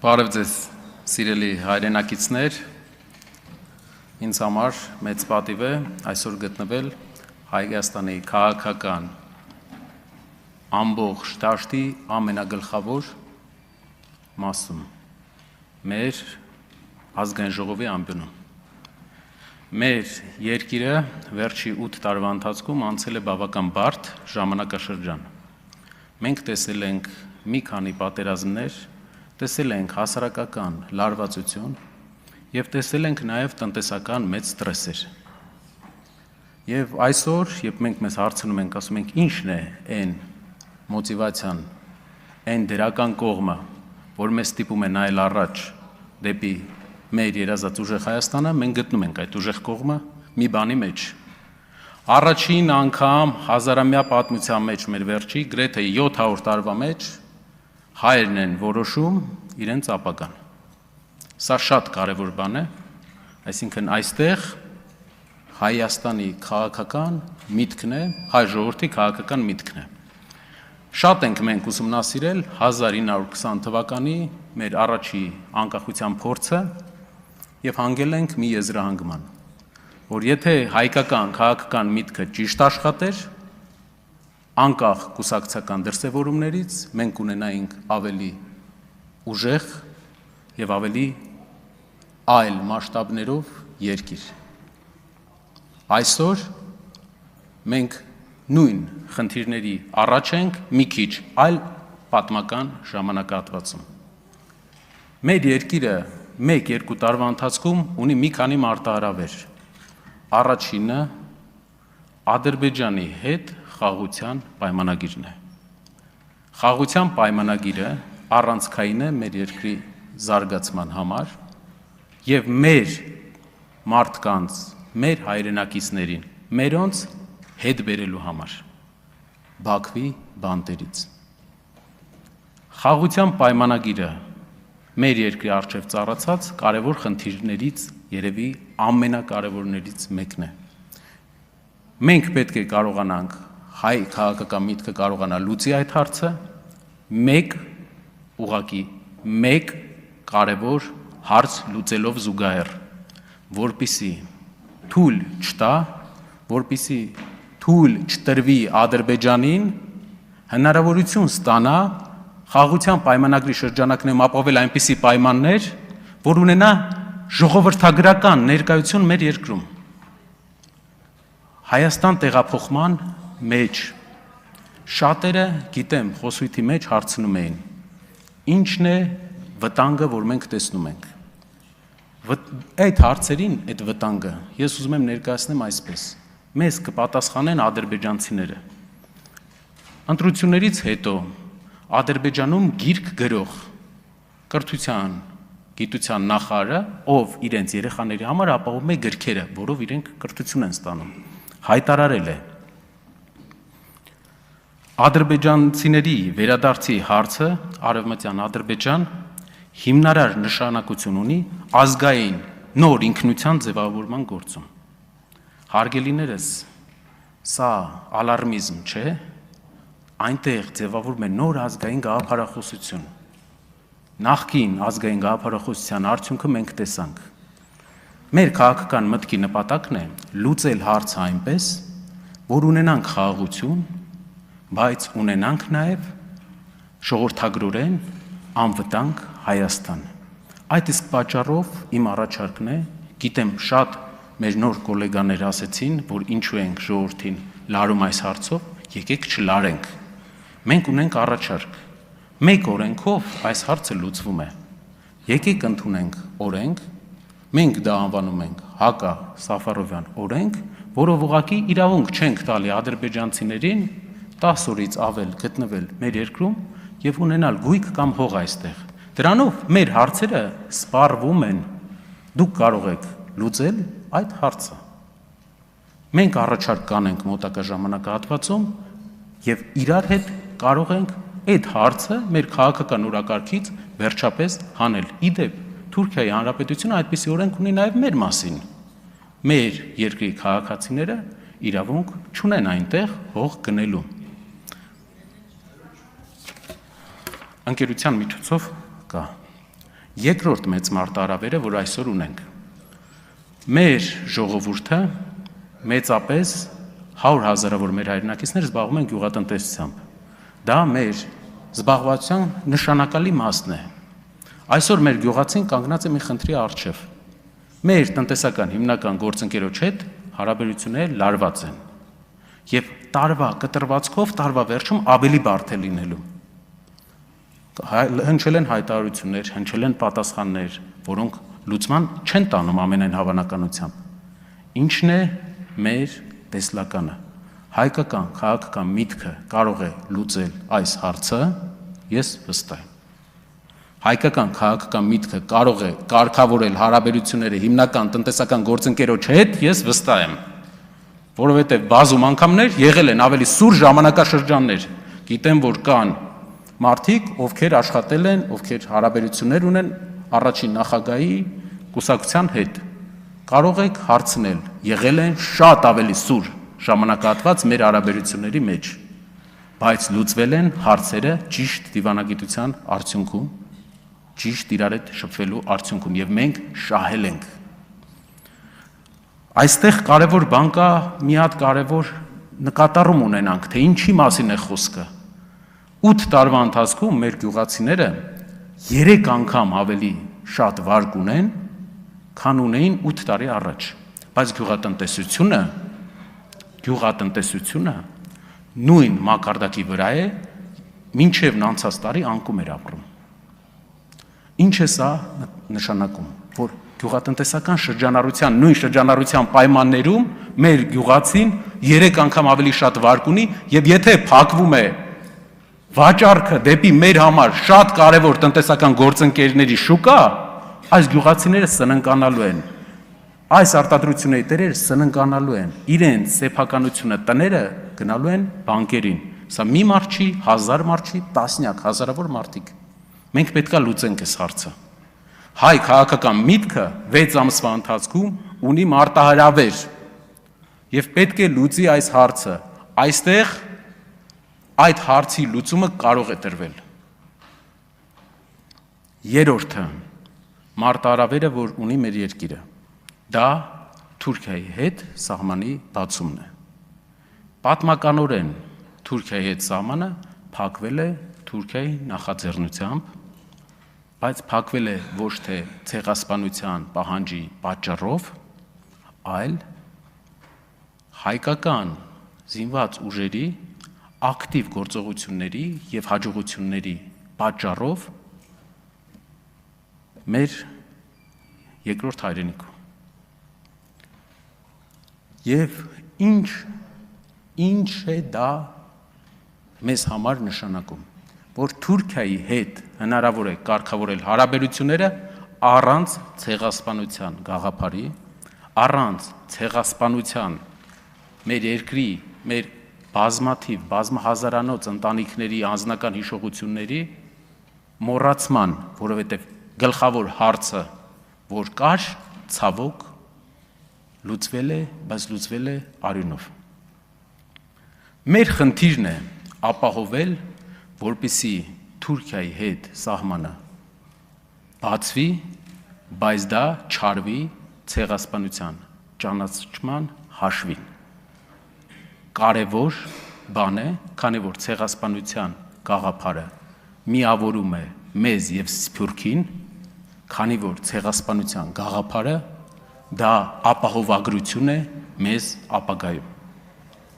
Բարև ձեզ, սիրելի հայրենակիցներ, ինձ համար մեծ պատիվ է այսօր գտնվել Հայաստանի քաղաքական ամբողջ դաշտի ամենագլխավոր մասում, մեր ազգային ժողովի անկյունում։ Մեր երկիրը վերջի 8 տարվա ընթացքում անցել է բավական բարդ ժամանակաշրջան։ Մենք տեսել ենք մի քանի պատերազմներ, տեսել ենք հասարակական լարվածություն և տեսել ենք նաև տնտեսական մեծ ստրեսեր։ Եվ այսօր, երբ մենք մեզ հարցնում ենք, ասում ենք, ինչն է այն մոտիվացիան, այն դրական կողմը, որ մեզ ստիպում է նայել առաջ դեպի մեր երազած ուժեղ Հայաստանը, մենք գտնում ենք այդ ուժեղ կողմը մի բանի մեջ։ Առաջին անգամ հազարամյա պատմության մեջ մեր վերջի գրեթե 700 տարվա մեջ հայերն են որոշում իրենց ապագան։ Սա շատ կարևոր բան է, այսինքն այստեղ Հայաստանի քաղաքական միտքն է, հայ ժողովրդի քաղաքական միտքն է։ Շատ ենք մենք ուսումնասիրել 1920 թվականի մեր առաջի անկախության փորձը և հանգել ենք մի եզրահանգման, որ եթե հայկական քաղաքական միտքը ճիշտ աշխատեր, անկախ կուսակցական դրսևորումներից մենք ունենայինք ավելի ուժեղ և ավելի այլ մասշտաբներով երկիր։ Այսօր մենք նույն խնդիրների առաջ ենք մի քիչ այլ պատմական ժամանակահատվածում։ Մեր երկիրը 1-2 տարվա ընթացքում ունի մի քանի մարտահրավեր։ Առաջինը Ադրբեջանի հետ խաղաղության պայմանագիրն է։ Խաղաղության պայմանագիրը առանցքային է մեր երկրի զարգացման համար և մեր մարդկանց, մեր հայրենակիցներին, մերոնց հետ բերելու համար Բաքվի բանտերից։ Խաղաղության պայմանագիրը մեր երկրի առջև ծառացած կարևոր խնդիրներից երևի ամենակարևորներից մեկն է։ Մենք պետք է կարողանանք, հայ քաղաքական միտքը կարողանա լուծի այդ հարցը մեկ կարևոր հարց լուծելով զուգահեռ, որպեսզի թույլ չտա, որպեսզի թույլ չտրվի Ադրբեջանին հնարավորություն ստանա խաղաղության պայմանագրի շրջանակներում ապավել այնպիսի պայմաններ, որ ունենա ժողովրդագրական ներկայություն մեր երկրում։ Հայաստան տեղափոխման մեջ շատերը, գիտեմ, խոսույթի մեջ հարցնում էին, ինչն է վտանգը, որ մենք տեսնում ենք։ Այդ հարցերին, այդ վտանգը, ես ուզում եմ ներկայացնեմ այսպես. մեզ կպատասխանեն ադրբեջանցիները։ Ընտրություններից հետո Ադրբեջանում գիրք գրող կրթության, գիտության նախարարը, ով իրենց երեխաների համար ապահովում է գրքերը, որով իրենք կրթություն են ստանում, հայտարարել է. Ադրբեջանցիների վերադարձի հարցը Արևմտյան Ադրբեջան հիմնարար նշանակություն ունի ազգային նոր ինքնության ձևավորման գործում։ Հարգելիներս, սա ալարմիզմ չէ, այնտեղ ձևավորվում է նոր ազգային գաղափարախոսություն։ Նախկին ազգային գաղափարախոսության արդյունքը մենք տեսանք։ Մեր քաղաքական մտքի նպատակն է լուծել հարցը այնպես, որ ունենանք խաղաղություն, բայց ունենանք նաև ժողովրդագրորեն անվտանգ Հայաստան։ Այդ իսկ պատճառով իմ առաջարկն է, գիտեմ շատ մեր նոր գոլեգաներ ասեցին, որ ինչու ենք ժողովրդին լարում այս հարցով, եկեք չլարենք։ Մենք ունենք առաջարկ, մեկ օրենքով այս հարցը լուծվում է։ Եկեք ընդունենք օրենք, մենք դա անվանում ենք Հակա Սաֆարովյան օրենք, որով ուղղակի իրավունք չենք տալի ադրբեջանցիներին 10 օրից ավել գտնվել մեր երկրում և ունենալ գույք կամ հող այստեղ։ Դրանով մեր հարցերը սպառվում են, դուք կարող եք լուծել այդ հարցը։ Մենք առաջարկ կանենք մոտակա ժամանակահատվածում և իրար հետ կարող ենք այդ հարցը մեր քաղաքական օրակարգից վերջապես հանել։ Իդեպ, Թուրքիայի Հանրապետությունը այդպիսի օրենք ունի նաև մեր մասին։ Մեր երկրի քաղաքացիները իրավունք չունեն այնտեղ հող գնելու։ Ընկերության միջոցով կա։ Երկրորդ մեծ մարտահրավերը, որ այսօր ունենք, մեր ժողովուրդը մեծապես 100,000-ավոր մեր հայրենակիցներ զբաղվում են գյուղատնտեսությամբ, դա մեր զբաղվածության նշանակալի մասն է, այսօր մեր գյուղացին կանգնած է մի խնդրի առջև, մեր տնտեսական հիմնական գործընկերոջ հետ հարաբերությունները լարված են, և տարվա կտրվածքով տարվա վերջում ավելի բարդ է լինելու, հնչել են հայտարարություններ, հնչել են պատասխաններ, որոնք լուծման չեն տանում ամենայն հավանականությամբ, ինչն է մեր տեսլականը, հայկական քաղաքական միտքը կարող է լուծել այս հարցը, ես վստահ եմ, հայկական քաղաքական միտքը կարող է կարգավորել հարաբերությունները հիմնական տնտեսական գործընկերոջ հետ, ես վստահ եմ, որովհետև բազում անգամներ եղել են ավելի սուր ժամանակաշրջաններ, գիտեմ, որ կան մարդիկ, ովքեր աշխատել են, ովքեր հարաբերություններ ունեն առաջին նախագահի կուսակցության հետ, կարող եք հարցնել, եղել են շատ ավելի սուր ժամանակահատված մեր հարաբերությունների մեջ, բայց լուծվել են հարցերը ճիշտ դիվանագիտության արդյունքում, ճիշտ իրար հետ շփվելու արդյունքում և մենք շահել ենք։ Այստեղ կարևոր բան կա, մի հատ կարևոր նկատառում ունենանք, թե ինչի մասին է խոսքը։ 8 տարվա ընթացքում մեր գյուղացիները 3 անգամ ավելի շատ վարկ ունեն, քան ունեին 8 տարի առաջ, բայց գյուղատնտեսությունը նույն մակարդակի վրա է, մինչև անցած տարի անկում էր ապրում։ Ինչ է սա նշանակում, որ գյուղատնտեսական շրջանառության, նույն շրջանառության պայմաններում մեր գյուղացին 3 անգամ ավելի շատ վարկ ունի, և եթե փակվում է վաճառքը դեպի մեր համար շատ կարևոր տնտեսական գործընկերների շուկա, այս գյուղացիները սննկանալու են, այս արտադրությունների տերերը սննկանալու են, իրենց սեփականությունը տները գնալու են բանկերին, սա մի մարդ չի, 1000 մարդ չի, տասնյակ, հազարավոր մարդիկ, մենք պետք է լուծենք այս հարցը, հայ քաղաքական միտքը 6 ամսվա ընթացքում ունի մարտահրավեր և պետք է լուծի այս հարցը, այստեղ այդ հարցի լուծումը կարող է տրվել։ Երրորդը, մարտահրավերը, որ ունի մեր երկիրը, դա Թուրքիայի հետ սահմանի բացումն է։ Պատմականորեն Թուրքիայի հետ սահմանը փակվել է Թուրքիայի նախաձեռնությամբ, բայց փակվել է ոչ թե ցեղասպանության պահանջի պատճառով, այլ հայկական զինված ուժերի ակտիվ գործողությունների և հաջողությունների պատճառով մեր երկրորդ հայրենիքում։ Եվ ինչ է դա մեզ համար նշանակում, որ Թուրքիայի հետ հնարավոր է կարգավորել հարաբերությունները առանց ցեղասպանության գաղափարի, առանց ցեղասպանության մեր երկրի, մեր բազմաթիվ, բազմահազարանոց ընտանիքների անձնական հիշողությունների մոռացման, որովհետև գլխավոր հարցը, որ կար, ցավոք, լուծվել է, բայց լուծվել է արյունով։ Մեր խնդիրն է ապահովել, որպեսզի Թուրքիայի հետ սահմանը բացվի, բայց դա չարվի ցեղասպանության ճանաչման հաշվին։ Կարևոր բան է, քանի որ ցեղասպանության գաղափարը միավորում է մեզ և Սփյուռքին, քանի որ ցեղասպանության գաղափարը դա ապահովագրություն է մեզ ապագայում։